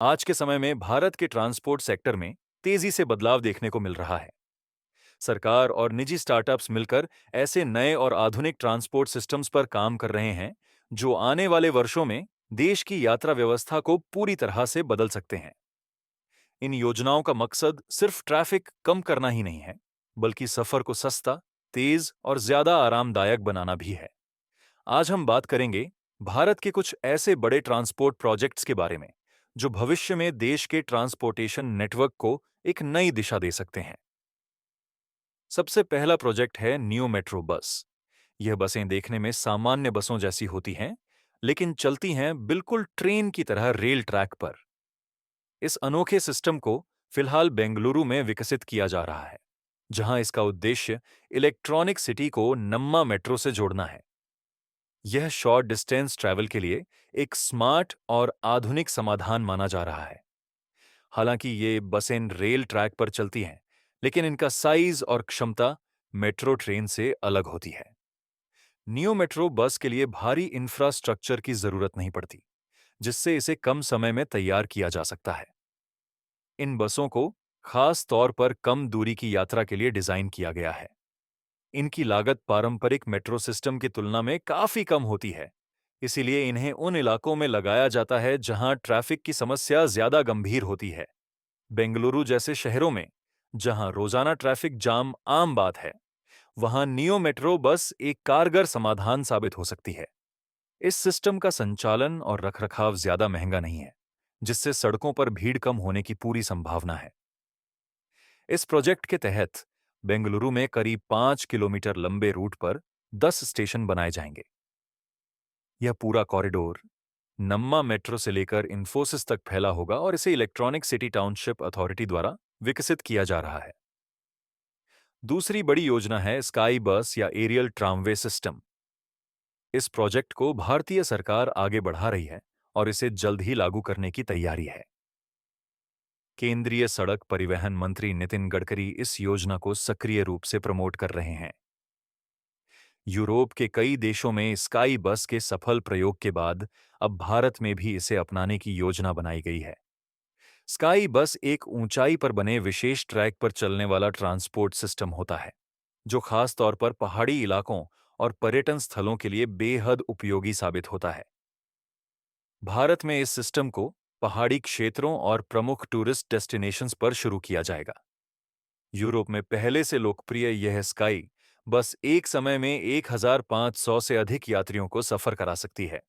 आज के समय में भारत के ट्रांसपोर्ट सेक्टर में तेजी से बदलाव देखने को मिल रहा है। सरकार और निजी स्टार्टअप्स मिलकर ऐसे नए और आधुनिक ट्रांसपोर्ट सिस्टम्स पर काम कर रहे हैं, जो आने वाले वर्षों में देश की यात्रा व्यवस्था को पूरी तरह से बदल सकते हैं। इन योजनाओं का मकसद सिर्फ ट्रैफिक कम करना ही नहीं है, बल्कि सफर को सस्ता, तेज और ज्यादा आरामदायक बनाना भी है। आज हम बात करेंगे भारत के कुछ ऐसे बड़े ट्रांसपोर्ट प्रोजेक्ट्स के बारे में, जो भविष्य में देश के ट्रांसपोर्टेशन नेटवर्क को एक नई दिशा दे सकते हैं। सबसे पहला प्रोजेक्ट है न्यू मेट्रो बस। यह बसें देखने में सामान्य बसों जैसी होती हैं, लेकिन चलती हैं बिल्कुल ट्रेन की तरह रेल ट्रैक पर। इस अनोखे सिस्टम को फिलहाल बेंगलुरु में विकसित किया जा रहा है, जहां इसका उद्देश्य इलेक्ट्रॉनिक सिटी को नम्मा मेट्रो से जोड़ना है। यह शॉर्ट डिस्टेंस ट्रैवल के लिए एक स्मार्ट और आधुनिक समाधान माना जा रहा है। हालांकि ये बसें रेल ट्रैक पर चलती हैं, लेकिन इनका साइज और क्षमता मेट्रो ट्रेन से अलग होती है। नियो मेट्रो बस के लिए भारी इंफ्रास्ट्रक्चर की जरूरत नहीं पड़ती, जिससे इसे कम समय में तैयार किया जा सकता है। इन बसों को खास तौर पर कम दूरी की यात्रा के लिए डिजाइन किया गया है। इनकी लागत पारंपरिक मेट्रो सिस्टम की तुलना में काफी कम होती है, इसीलिए इन्हें उन इलाकों में लगाया जाता है जहां ट्रैफिक की समस्या ज्यादा गंभीर होती है। बेंगलुरु जैसे शहरों में, जहां रोजाना ट्रैफिक जाम आम बात है, वहां नियो मेट्रो बस एक कारगर समाधान साबित हो सकती है। इस सिस्टम का संचालन और रखरखाव ज्यादा महंगा नहीं है, जिससे सड़कों पर भीड़ कम होने की पूरी संभावना है। इस प्रोजेक्ट के तहत बेंगलुरु में करीब 5 किलोमीटर लंबे रूट पर 10 स्टेशन बनाए जाएंगे। यह पूरा कॉरिडोर नम्मा मेट्रो से लेकर इंफोसिस तक फैला होगा और इसे इलेक्ट्रॉनिक सिटी टाउनशिप अथॉरिटी द्वारा विकसित किया जा रहा है। दूसरी बड़ी योजना है स्काई बस या एरियल ट्रामवे सिस्टम। इस प्रोजेक्ट को भारतीय सरकार आगे बढ़ा रही है और इसे जल्द ही लागू करने की तैयारी है। केंद्रीय सड़क परिवहन मंत्री नितिन गडकरी इस योजना को सक्रिय रूप से प्रमोट कर रहे हैं। यूरोप के कई देशों में स्काई बस के सफल प्रयोग के बाद अब भारत में भी इसे अपनाने की योजना बनाई गई है। स्काई बस एक ऊंचाई पर बने विशेष ट्रैक पर चलने वाला ट्रांसपोर्ट सिस्टम होता है, जो खास तौर पर पहाड़ी इलाकों और पर्यटन स्थलों के लिए बेहद उपयोगी साबित होता है। भारत में इस सिस्टम को पहाड़ी क्षेत्रों और प्रमुख टूरिस्ट डेस्टिनेशंस पर शुरू किया जाएगा। यूरोप में पहले से लोकप्रिय यह स्काई बस एक समय में 1500 से अधिक यात्रियों को सफर करा सकती है।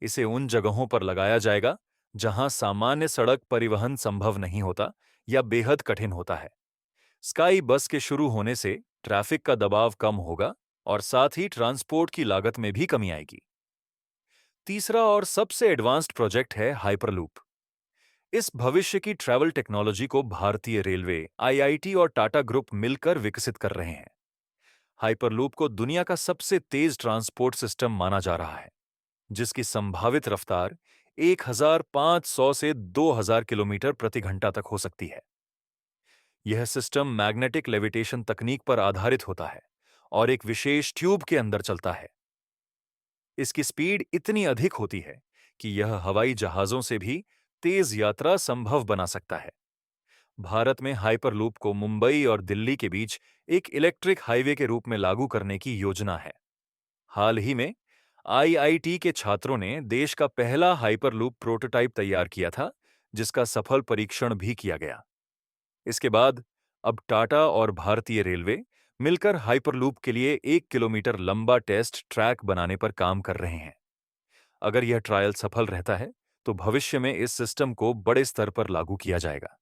इसे उन जगहों पर लगाया जाएगा जहां सामान्य सड़क परिवहन संभव नहीं होता या बेहद कठिन होता है। स्काई बस के शुरू होने से ट्रैफिक का दबाव कम होगा और साथ ही ट्रांसपोर्ट की लागत में भी कमी आएगी। तीसरा और सबसे एडवांस्ड प्रोजेक्ट है हाइपरलूप। इस भविष्य की ट्रैवल टेक्नोलॉजी को भारतीय रेलवे, आईआईटी और टाटा ग्रुप मिलकर विकसित कर रहे हैं। हाइपरलूप को दुनिया का सबसे तेज ट्रांसपोर्ट सिस्टम माना जा रहा है, जिसकी संभावित रफ्तार 1500 से 2000 किलोमीटर प्रति घंटा तक हो सकती है। यह सिस्टम मैग्नेटिक लेविटेशन तकनीक पर आधारित होता है और एक विशेष ट्यूब के अंदर चलता है। इसकी स्पीड इतनी अधिक होती है कि यह हवाई जहाजों से भी तेज यात्रा संभव बना सकता है। भारत में हाइपरलूप को मुंबई और दिल्ली के बीच एक इलेक्ट्रिक हाईवे के रूप में लागू करने की योजना है। हाल ही में आईआईटी के छात्रों ने देश का पहला हाइपरलूप प्रोटोटाइप तैयार किया था, जिसका सफल परीक्षण भी किया गया। इसके बाद अब टाटा और भारतीय रेलवे मिलकर हाइपरलूप के लिए 1 किलोमीटर लंबा टेस्ट ट्रैक बनाने पर काम कर रहे हैं। अगर यह ट्रायल सफल रहता है, तो भविष्य में इस सिस्टम को बड़े स्तर पर लागू किया जाएगा।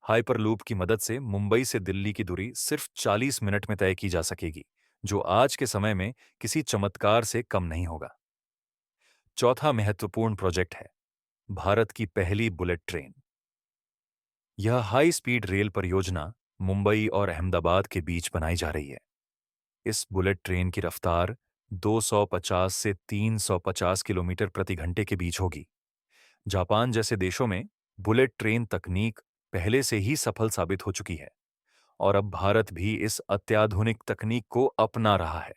हाइपरलूप की मदद से मुंबई से दिल्ली की दूरी सिर्फ 40 मिनट में तय की जा सकेगी, जो आज के समय में किसी चमत्कार से कम नहीं होगा। चौथा महत्वपूर्ण प्रोजेक्ट है भारत की पहली बुलेट ट्रेन। यह हाई स्पीड रेल परियोजना मुंबई और अहमदाबाद के बीच बनाई जा रही है। इस बुलेट ट्रेन की रफ्तार 250 से 350 किलोमीटर प्रति घंटे के बीच होगी। जापान जैसे देशों में बुलेट ट्रेन तकनीक पहले से ही सफल साबित हो चुकी है और अब भारत भी इस अत्याधुनिक तकनीक को अपना रहा है।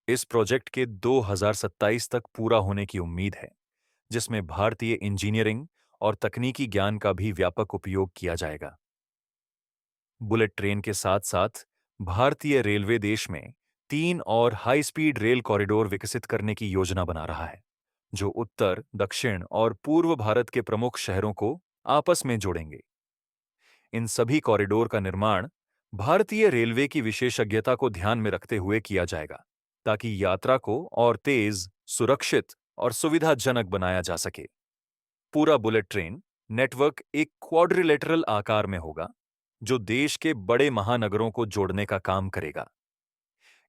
इस प्रोजेक्ट के 2027 तक पूरा होने की उम्मीद है, जिसमें भारतीय इंजीनियरिंग और तकनीकी ज्ञान का भी व्यापक उपयोग किया जाएगा। बुलेट ट्रेन के साथ साथ भारतीय रेलवे देश में 3 और हाई स्पीड रेल कॉरिडोर विकसित करने की योजना बना रहा है, जो उत्तर, दक्षिण और पूर्व भारत के प्रमुख शहरों को आपस में जोड़ेंगे। इन सभी कॉरिडोर का निर्माण भारतीय रेलवे की विशेषज्ञता को ध्यान में रखते हुए किया जाएगा, ताकि यात्रा को और तेज, सुरक्षित और सुविधाजनक बनाया जा सके। पूरा बुलेट ट्रेन नेटवर्क एक क्वाड्रिलेटरल आकार में होगा, जो देश के बड़े महानगरों को जोड़ने का काम करेगा।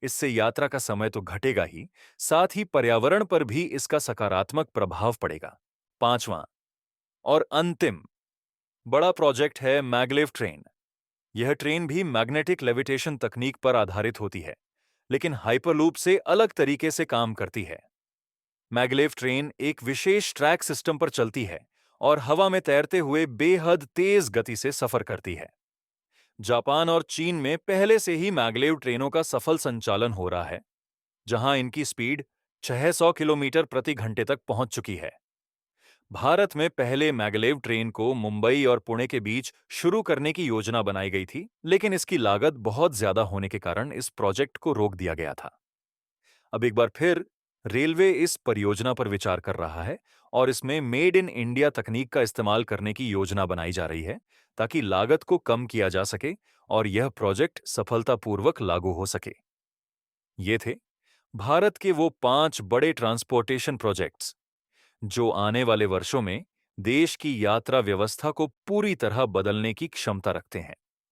इससे यात्रा का समय तो घटेगा ही, साथ ही पर्यावरण पर भी इसका सकारात्मक प्रभाव पड़ेगा। पांचवां और अंतिम बड़ा प्रोजेक्ट है मैगलेव ट्रेन। यह ट्रेन भी मैग्नेटिक लेविटेशन तकनीक पर आधारित होती है, लेकिन हाइपरलूप से अलग तरीके से काम करती है। मैगलेव ट्रेन एक विशेष ट्रैक सिस्टम पर चलती है और हवा में तैरते हुए बेहद तेज गति से सफर करती है। जापान और चीन में पहले से ही मैगलेव ट्रेनों का सफल संचालन हो रहा है, जहां इनकी स्पीड 600 किलोमीटर प्रति घंटे तक पहुंच चुकी है। भारत में पहले मैगलेव ट्रेन को मुंबई और पुणे के बीच शुरू करने की योजना बनाई गई थी, लेकिन इसकी लागत बहुत ज्यादा होने के कारण इस प्रोजेक्ट को रोक दिया गया था। अब एक बार फिर रेलवे इस परियोजना पर विचार कर रहा है और इसमें मेड इन इंडिया तकनीक का इस्तेमाल करने की योजना बनाई जा रही है, ताकि लागत को कम किया जा सके और यह प्रोजेक्ट सफलतापूर्वक लागू हो सके। ये थे भारत के वो 5 बड़े ट्रांसपोर्टेशन प्रोजेक्ट्स, जो आने वाले वर्षों में देश की यात्रा व्यवस्था को पूरी तरह बदलने की क्षमता रखते हैं।